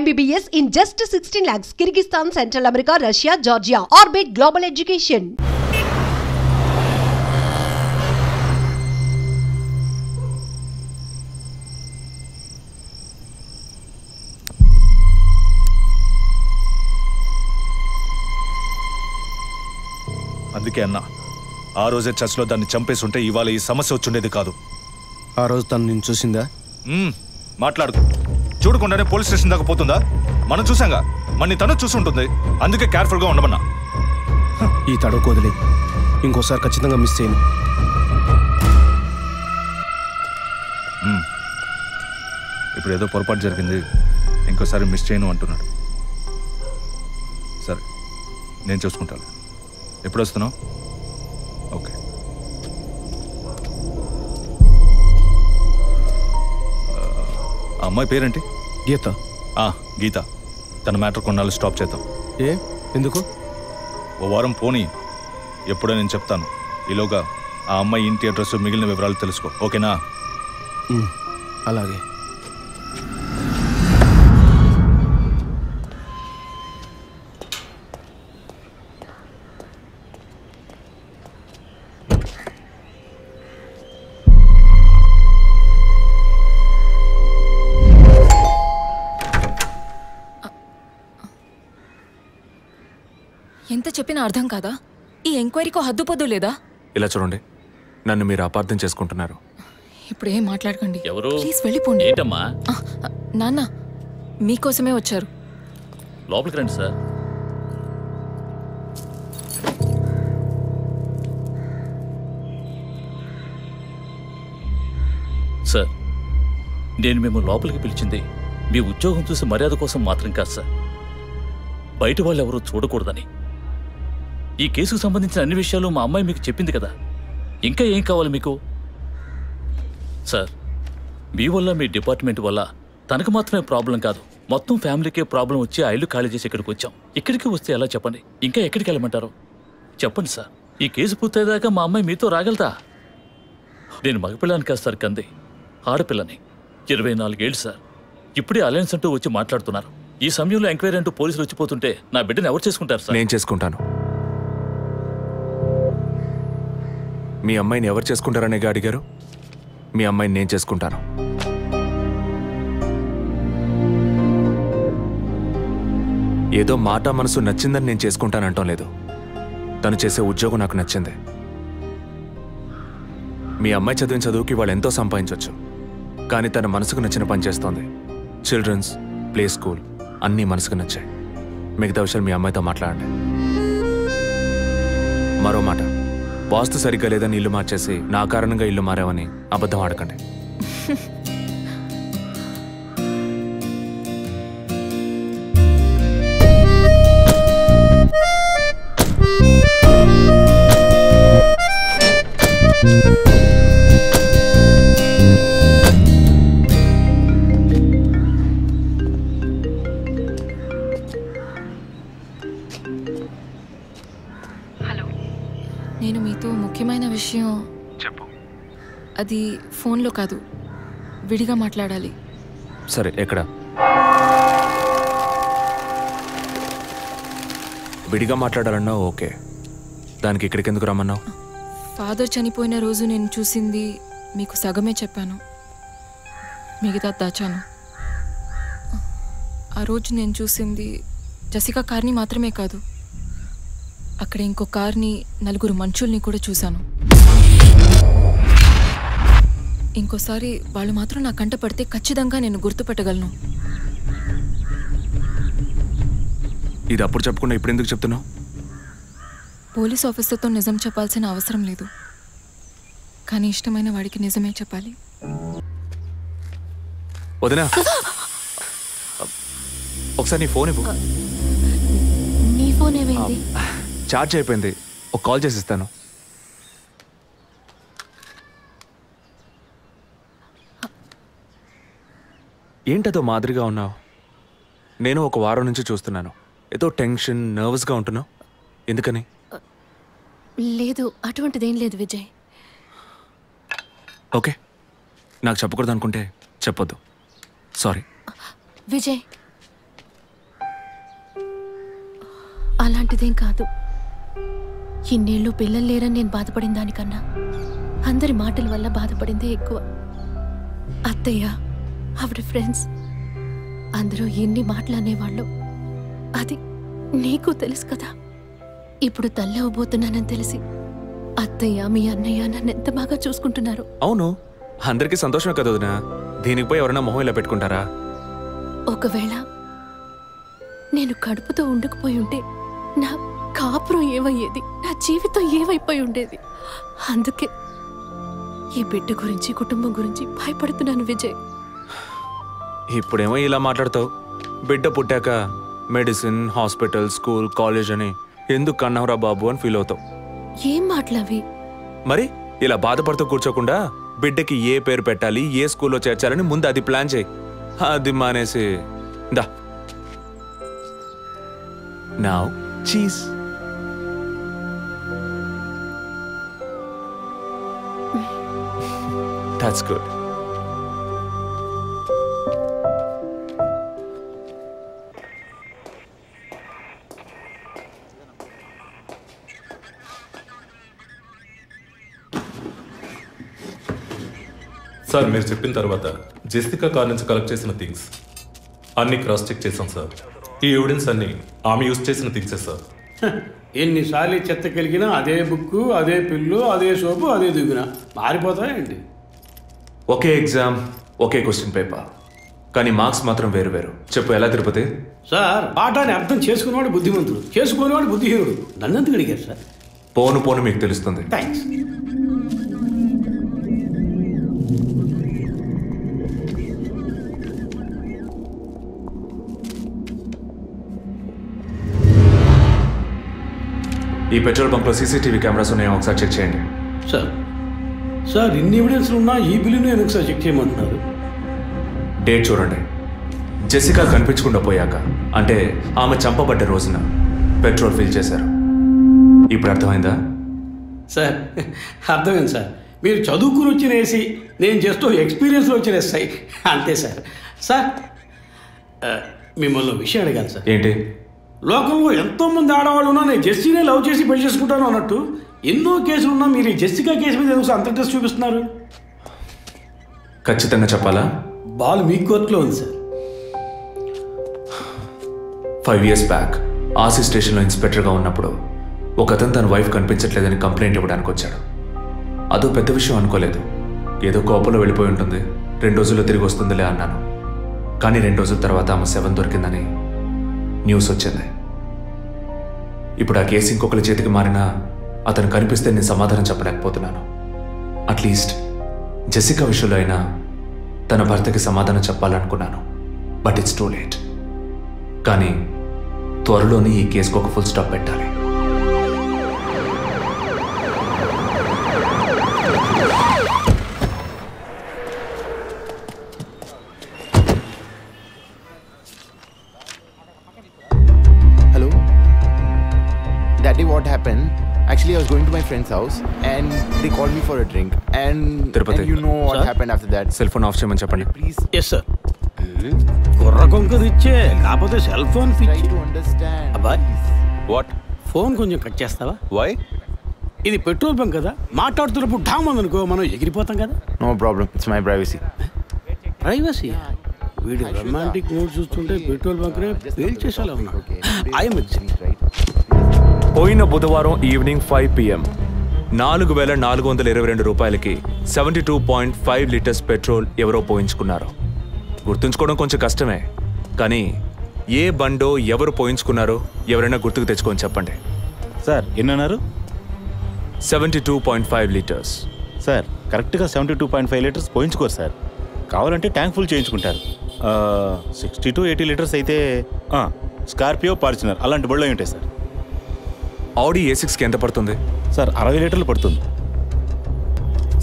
MBBS in just 16 lakhs. Kyrgyzstan, Central America, Russia, Georgia. Orbit Global Education. అందుకే అన్న ఆ రోజే చర్చ్లో దాన్ని చంపేసి ఉంటే ఇవాళ ఈ సమస్య వచ్చుండేది కాదు. ఆ రోజు తను నేను చూసిందా? మాట్లాడుకు. చూడకుండానే పోలీస్ స్టేషన్ దాకా పోతుందా? మనం చూసాంగా, మన తను చూసి ఉంటుంది. అందుకే కేర్ఫుల్గా ఉండమన్నా. ఈ తడవకు వదిలే, ఇంకోసారి ఖచ్చితంగా మిస్ చేయను. ఇప్పుడు ఏదో పొరపాటు జరిగింది, ఇంకోసారి మిస్ చేయను అంటున్నాడు. సరే, నేను చూసుకుంటాను. ఎప్పుడు వస్తున్నావు? ఓకే. ఆ అమ్మాయి పేరేంటి? గీత. గీత. తన మ్యాటర్ కొన్నాళ్ళు స్టాప్ చేద్దాం. ఎందుకు? ఓ వారం పోనీ, ఎప్పుడో నేను చెప్తాను. ఈలోగా ఆ అమ్మాయి ఇంటి అడ్రస్, మిగిలిన వివరాలు తెలుసుకో. ఓకేనా? అలాగే. ఎంత చెప్పినా అర్థం కాదా? ఈ ఎంక్వైరీకో హద్దు పొద్దు లేదా? ఇలా చూడండి, నన్ను మీరు అపార్థం చేసుకుంటున్నారు. ఇప్పుడు ఏం మాట్లాడకండి. ఎవరు? ప్లీజ్ వెళ్ళిపోండి. ఏంటమ్మా? నాన్న మీకోసమే వచ్చారు. లోపలికి రండి సార్. సార్, నేను మిమ్మల్ని లోపలికి పిలిచింది మీ ఉద్యోగం చూసి మర్యాద కోసం మాత్రం కాదు సార్. బయట వాళ్ళు ఎవరూ చూడకూడదని. ఈ కేసుకు సంబంధించిన అన్ని విషయాలు మా అమ్మాయి మీకు చెప్పింది కదా. ఇంకా ఏం కావాలి మీకు? సార్, మీ వల్ల, మీ డిపార్ట్మెంట్ వల్ల తనకు మాత్రమే ప్రాబ్లం కాదు, మొత్తం ఫ్యామిలీకే ప్రాబ్లం వచ్చి ఆ ఇల్లు ఖాళీ చేసి ఇక్కడికి వచ్చాం. ఇక్కడికి వస్తే ఎలా చెప్పండి? ఇంకా ఎక్కడికి వెళ్ళమంటారు చెప్పండి సార్. ఈ కేసు పూర్తయ్యేదాకా మా అమ్మాయి మీతో రాగలతా? నేను మగపిల్లని కాదు సార్, కంది ఆడపిల్లని. 24 ఏళ్ళు సార్. ఇప్పుడే అలయన్స్ అంటూ వచ్చి మాట్లాడుతున్నారు. ఈ సమయంలో ఎంక్వైరీ అంటూ పోలీసులు వచ్చిపోతుంటే నా బిడ్డను ఎవరు చేసుకుంటారు సార్? నేను చేసుకుంటాను. మీ అమ్మాయిని ఎవరు చేసుకుంటారనేగా అడిగారు. మీ అమ్మాయిని నేను చేసుకుంటాను. ఏదో మాట మనసు నచ్చిందని నేను చేసుకుంటానంటాం లేదు. తను చేసే ఉద్యోగం నాకు నచ్చింది. మీ అమ్మాయి చదివిన చదువుకి వాళ్ళు ఎంతో సంపాదించవచ్చు, కానీ తన మనసుకు నచ్చిన పని చేస్తోంది. చిల్డ్రన్స్ ప్లే స్కూల్ అన్నీ మనసుకు నచ్చాయి. మిగతా విషయాలు మీ అమ్మాయితో మాట్లాడండి. మరో మాట, వాస్తు సరిగ్గా లేదని ఇల్లు మార్చేసి నా కారణంగా ఇల్లు మారావని అబద్ధం ఆడకండి. నేను మీతో ముఖ్యమైన విషయం చెప్పు. అది ఫోన్లో కాదు, విడిగా మాట్లాడాలి. సరే, ఎక్కడ? విడిగా మాట్లాడాలన్నా ఓకే, దానికి ఇక్కడికి ఎందుకు రమ్మన్నావు? ఫాదర్ చనిపోయిన రోజు నేను చూసింది మీకు సగమే చెప్పాను, మిగతా దాచాను. ఆ రోజు నేను చూసింది జసికా కార్ని మాత్రమే కాదు, అక్కడ ఇంకో కార్ని, 4 మనుషుల్ని కూడా చూశాను. ఇంకోసారి వాళ్ళు మాత్రం నా కంట పడితే ఖచ్చితంగా నేను గుర్తుపట్టగలను. ఇది అప్పుడు చెప్పకుండా ఇప్పుడు ఎందుకు చెప్తున్నావు? పోలీస్ ఆఫీసర్తో నిజం చెప్పాల్సిన అవసరం లేదు, కానీ ఇష్టమైన వాడికి నిజమే చెప్పాలి. వదినా, ఒకసారి నీ ఫోన్ ఇవ్వు. నీ ఫోన్ ఏమైంది? ఛార్జ్ అయిపోయింది, ఒక కాల్ చేసి ఇస్తాను. ఏంటదో మాదిరిగా ఉన్నావు? నేను ఒక వారం నుంచి చూస్తున్నాను, ఏదో టెన్షన్, నర్వస్గా ఉంటున్నావు. ఎందుకని? లేదు, అటువంటిదేం లేదు విజయ్. ఓకే, నాకు చెప్పకూడదు అనుకుంటే చెప్పొద్దు. సారీ. విజయ్, అటువంటిదేం కాదు. ఇన్నేళ్ళు పిల్లలు లేరని నేను బాధపడిన దానికన్నా అందరి మాటల వల్ల బాధపడిందే ఎక్కువ. అత్తయ్య, ఆవిడ ఫ్రెండ్స్ అందరూ ఎన్ని మాటలు అనేవాళ్ళు. అది నీకు తెలుసు కదా. ఇప్పుడు తల్లి అవ్వబోతున్నానని తెలిసి అత్తయ్య, మీ అన్నయ్య నన్ను ఎంత బాగా చూసుకుంటున్నారు. అవును, అందరికీ సంతోషమే కదా వదినా. దీనికి పోయి ఎవరైనా మొహం ఇలా పెట్టుకుంటారా? ఒకవేళ నేను కడుపుతో ఉండకపోయి ఉంటే నా కాపురం ఏమయ్యేది, నా జీవితం ఏమైపోయి ఉండేది. అందుకే ఈ బిడ్డ గురించి, కుటుంబం గురించి భయపడుతున్నాను విజయ్. ఇప్పుడేమో ఇలా మాట్లాడతావు. బిడ్డ పుట్టాక మెడిసిన్, హాస్పిటల్, స్కూల్, కాలేజ్ అని ఎందుకు కన్నావురా బాబు అని ఫీల్ అవుతావు. ఏం మాటలవి? మరి ఇలా బాధపడుతూ కూర్చోకుండా బిడ్డకి ఏ పేరు పెట్టాలి, ఏ స్కూల్లో చేర్చాలని ముందు అది ప్లాన్ చేయి. అది మానేసి దా నౌ చీజ్. That's good. సార్, మీరు చెప్పిన తర్వాత జెసికా కార్ నుంచి కలెక్ట్ చేసిన థింగ్స్ అన్ని క్రాస్ చెక్ చేశాం సార్. ఈ ఎవిడెన్స్ అన్ని ఆమె యూజ్ చేసిన థింగ్సే సార్. ఎన్నిసార్లు చెత్త కలిగినా అదే బుక్కు, అదే పిల్లు, అదే సోపు, అదే దిగున మారిపోతాయండి. ఒకే ఎగ్జామ్, ఒకే క్వశ్చన్ పేపర్, కానీ మార్క్స్ మాత్రం వేరు వేరు. చెప్పు ఎలా తిరుపతి? సార్, పాఠాన్ని అర్థం చేసుకునేవాడు బుద్ధిమంతుడు, చేసుకునేవాడు బుద్ధిహీనుడు. నన్నెందుకు అడిగారు సార్? పోను పోను మీకు తెలుస్తుంది. థ్యాంక్స్. ఈ పెట్రోల్ బంక్లో సీసీటీవీ కెమెరాస్ ఉన్నాయో ఒకసారి చెక్ చేయండి. సార్, సార్ ఇన్ని ఎవిడెన్స్లు ఉన్నా ఈ బిల్లును ఎందుకు సార్ చెక్ చేయమంటున్నారు? డేట్ చూడండి. జెసికా కనిపించకుండా పోయాక, అంటే ఆమె చంపబడ్డ రోజున పెట్రోల్ ఫిల్ చేశారు. ఇప్పుడు అర్థమైందా? సార్, అర్థమైంది సార్. మీరు చదువుకుని వచ్చిన ఏసీ, నేను జస్ట్ ఎక్స్పీరియన్స్లో వచ్చిన ఎస్ఐ, అంతే సార్. సార్, మిమ్మల్ని విషయం అడిగాను సార్. ఏంటి? లోకంలో ఎంతోమంది ఆడవాళ్ళు ఉన్నా నేను జెస్సీనే లవ్ చేసి పెళ్లి చేసుకుంటాను అన్నట్టు ఎన్నో కేసులు ఉన్నా మీరు ఈ జెసికా కేసు మీద ఎందుకు అంత ఇంట్రెస్ట్ చూపిస్తున్నారు? ఖచ్చితంగా చెప్పాలా? బాల్ మీ కోర్టులో ఉంది సార్. 5 years బ్యాక్ ఆర్సీ స్టేషన్లో ఇన్స్పెక్టర్గా ఉన్నప్పుడు ఒక అతను తన వైఫ్ కనిపించట్లేదని కంప్లైంట్ ఇవ్వడానికి వచ్చాడు. అదో పెద్ద విషయం అనుకోలేదు. ఏదో కోపంలో వెళ్ళిపోయి ఉంటుంది, 2 రోజుల్లో తిరిగి వస్తుందిలే అన్నాను. కానీ 2 రోజుల తర్వాత ఆమె శవం దొరికిందని న్యూస్ వచ్చింది. ఇప్పుడు ఆ కేసు ఇంకొకరి చేతికి మారినా అతను కనిపిస్తే నేను సమాధానం చెప్పలేకపోతున్నాను. అట్లీస్ట్ జెసికా విషయంలో అయినా తన భర్తకి సమాధానం చెప్పాలనుకున్నాను. But it's too late. కానీ త్వరలోనే ఈ కేసుకు ఒక ఫుల్ స్టాప్ పెట్టాలి. What happened? Actually, I was going to my friend's house and they called me for a drink. And you know what happened after that. Cell phone off చేయమని చెప్పండి. Please. Yes sir. కుర్ర కొంకది ఇచ్చే కాకపోతే cell phone పిచ్చి. అబ్బా, what? Phone కొంచెం cut చేస్తావా? Why? ఇది పెట్రోల్ బంక్ కదా, మాట్లాడుతున్నప్పుడు ఢామ్ అనుకో మనం ఎగిరిపోతాం కదా. No problem. It's my privacy. Privacy? వీడు రొమాంటిక్ మూడ్ చూస్తుంటే పెట్రోల్ బంక్ రే ఫెయిల్ చేసేలా ఉన్నాడు. ఐఎమ్ పోయిన బుధవారం ఈవినింగ్ 5 PM 4,422 రూపాయలకి 72.5 లీటర్స్ పెట్రోల్ ఎవరో పోయించుకున్నారు. గుర్తుంచుకోవడం కొంచెం కష్టమే, కానీ ఏ బండో ఎవరు పోయించుకున్నారో ఎవరైనా గుర్తుకు తెచ్చుకొని చెప్పండి. సార్ ఎన్నన్నారు? 72.5 లీటర్స్. సార్ కరెక్ట్గా 72.5 లీటర్స్ పోయించుకోరు సార్. కావాలంటే ట్యాంక్ ఫుల్ చేయించుకుంటారు. 60 to 80 లీటర్స్ అయితే స్కార్పియో, ఫార్చునర్ అలాంటి బళ్ళు ఉంటాయి సార్. ఆడి A6కి ఎంత పడుతుంది? సార్ 60 లీటర్లు పడుతుంది.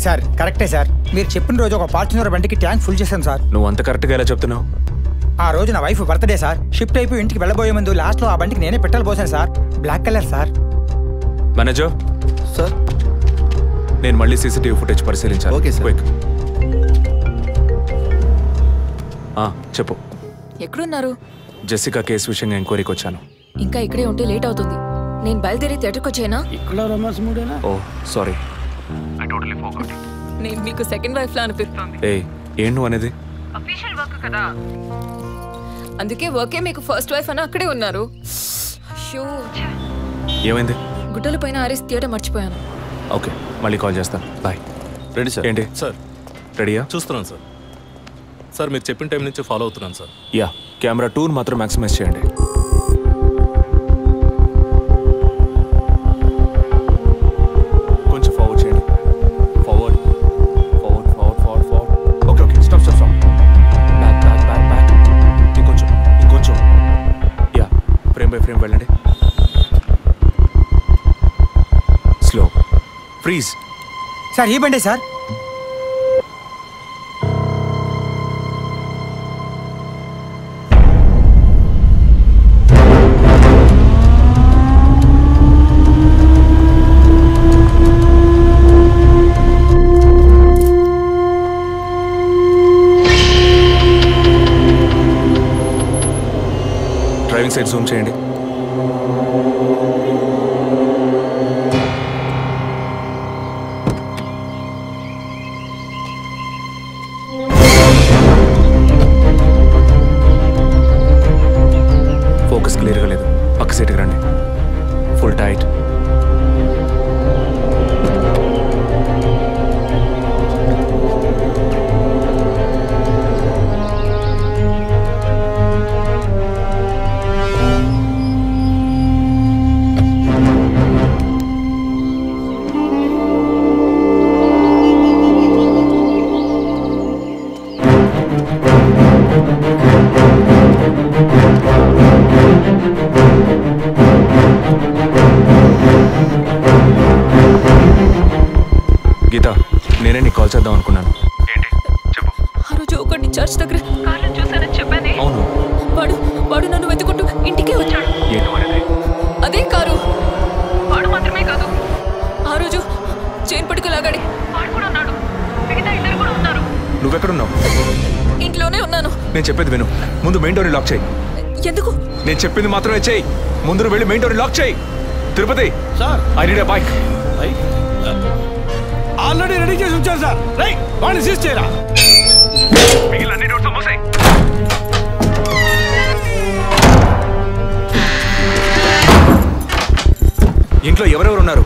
సార్ కరెక్టే సార్. మీరు చెప్పిన రోజు ఒక ఫార్చునర్ బండికి ట్యాంక్ ఫుల్ చేశాను సార్. నువ్వు అంత కరెక్ట్గా ఎలా చెప్తున్నావు? ఆ రోజు నా వైఫ్ బర్త్డే సార్. షిఫ్ట్ అయిపోయి ఇంటికి వెళ్ళబోయే ముందు లాస్ట్లో ఆ బండికి నేనే పెట్రోల్ పోసాను sir. Black colour sir. Manager sir, నేను మళ్ళీ సీసీటీవీ ఫుటేజ్ పరిశీలించాలి. Okay sir. క్విక్. చెప్పు. ఎక్కడున్నారు? జెసికా కేసు విషయంగా ఎంక్వైరీకి వచ్చాను. ఇంకా ఇక్కడే ఉంటే లేట్ అవుతుంది. నేను బయలుదేరి థియేటర్కి వచ్చేనా? ఇక్కడ రొమాన్స్ మూడేనా? ఓ సారీ. నేను మీకు సెకండ్ వైఫ్ లా అనిపిస్తుంది. ఏం నువ్వు అనేది? అఫీషియల్ వర్క్ కదా, అందుకే వర్కే మీకు ఫస్ట్ వైఫ్ అని అక్కడే ఉన్నారు. అయ్యో, ఏమైంది? గుడ్డల పైన ఆరేసి థియేటర్ మర్చిపోయాను. ఓకే, మళ్ళీ కాల్ చేస్తాను. బాయ్. Ready sir. ఏంటి సార్? రెడీయా? చూస్తున్నాను సార్. సార్ మీరు చెప్పిన టైం నుంచి ఫాలో అవుతున్నాను సార్. యా, కెమెరా 2 మాత్రం మ్యాక్సిమైజ్ చేయండి. కొంచెం ఫార్వర్డ్ చేయండి. Forward forward forward forward forward. Okay okay, stop stop stop. Back back back back. ఇంకొంచెం. యా, ఫ్రేమ్ బై ఫ్రేమ్ వెళ్ళండి. స్లో. ఫ్రీజ్. సార్ ఈ బండి సార్. డ్రైవింగ్ సైడ్ జూమ్ చేయండి. ఫోకస్ క్లియర్గా లేదు. పక్క సీట్కి రండి. Full tight. గీత, నేనే నీకు కాల్ చేద్దాం అనుకున్నాను. ఏంటి చెప్పు. ఆ రోజు ఒకటి చర్చ్ దగ్గర కార్లో చూసానని చెప్పానే. అవును. వాడు నన్ను వెతుకుంటూ ఇంటికే వచ్చాడు. అదే కారు. వాడు మాత్రమే కాదు, ఆ రోజు చైన్ పట్టుకు లాగాడి వాడు కూడా ఉన్నాడు. మిగతా ఇద్దరు కూడా ఉన్నారు. నువ్వెక్కడున్నావు? ఇంట్లోనే ఉన్నాను. నేను చెప్పేది విను. ముందు మెయిన్ డోర్ లాక్ చేయి. ఎందుకు? నేను చెప్పింది మాత్రమే చేయి. ముందు వెళ్ళి మెయిన్ డోర్ లాక్ చేయి. Tirupati sir, I need a bike. Already ready చేసి ఉంచారు సార్. రైట్, వాడిని సీజ్ చేయరా. మిగిలిన అన్ని డోర్స్ మూసేయ్. ఇంట్లో ఎవరెవరు ఉన్నారు?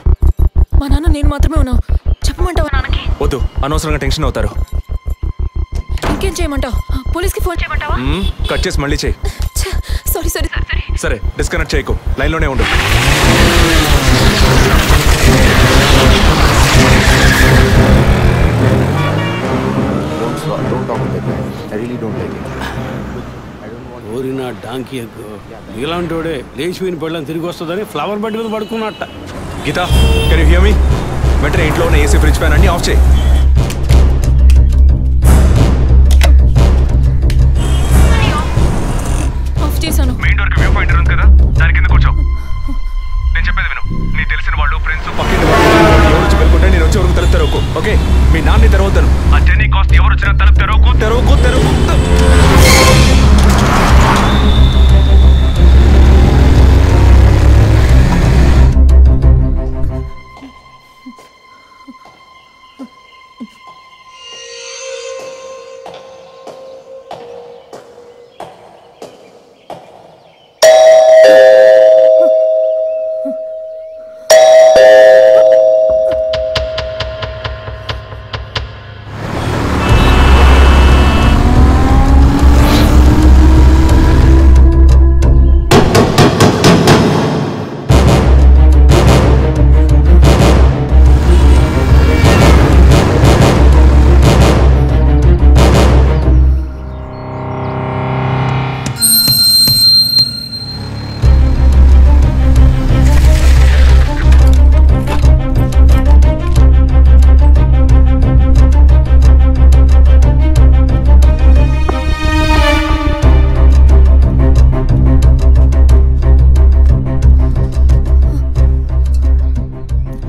మా నాన్న నేను మాత్రమే ఉన్నావు. చెప్పమంటావా నాన్నకి? వద్దు, అనవసరంగా టెన్షన్ అవుతారు. ఇంకేం చేయమంటావు? పోలీస్కి ఫోన్ చేయమంటావా? కట్ చేసి మళ్ళీ చేయి. సారీ సరే సరే సరే, డిస్కనెక్ట్ చేయకు. లైన్లోనే ఉండు. Don't talk like that. I really don't like it. ఓరినా డాంకీ ఎక్కువ ఇలాంటి వాడే లేచిపోయిన పళ్ళని తిరిగి వస్తుందని ఫ్లవర్ బండి మీద పడుకున్నట్ట. గీత, కెన్ యు హియర్ మీ? వెంటనే ఇంట్లో ఉన్న ఏసీ, ఫ్రిడ్జ్, ఫ్యాన్ అన్ని ఆఫ్ చేయి. ఆఫ్ చేశాను. మెయిన్ డోర్ కి వ్యూ పాయింటర్ ఉంది కదా, దాని కింద కూర్చో. నేను చెప్పేది విను. నీ తెలిసిన వాళ్ళు, ఫ్రెండ్స్, పక్కింటి వాళ్ళు ఎవరు వచ్చి పెట్టుకుంటే నేను వచ్చే వరకు తలుపు తెరవకు. ఓకే, మీ నాన్ని తెరవద్దాను. ఆ జర్నీ కాస్ట్ ఎవరు వచ్చినా తలుపు తెరవకు.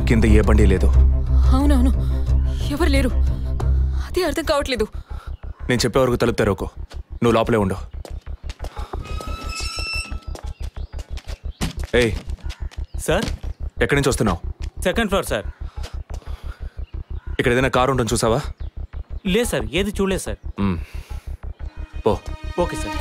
కింద ఏ బండి లేదు. అవునవును, ఎవరు లేరు. అదే అర్థం కావట్లేదు. నేను చెప్పే వరకు తలుపు తెరవకు. నువ్వు లోపలే ఉండు. ఏయ్, సార్ ఎక్కడి నుంచి వస్తున్నావు? Second floor sir. ఇక్కడ ఏదైనా కారు ఉంటుంది చూసావా? లేదు సార్, ఏది చూడలేదు సార్. పో. Okay sir.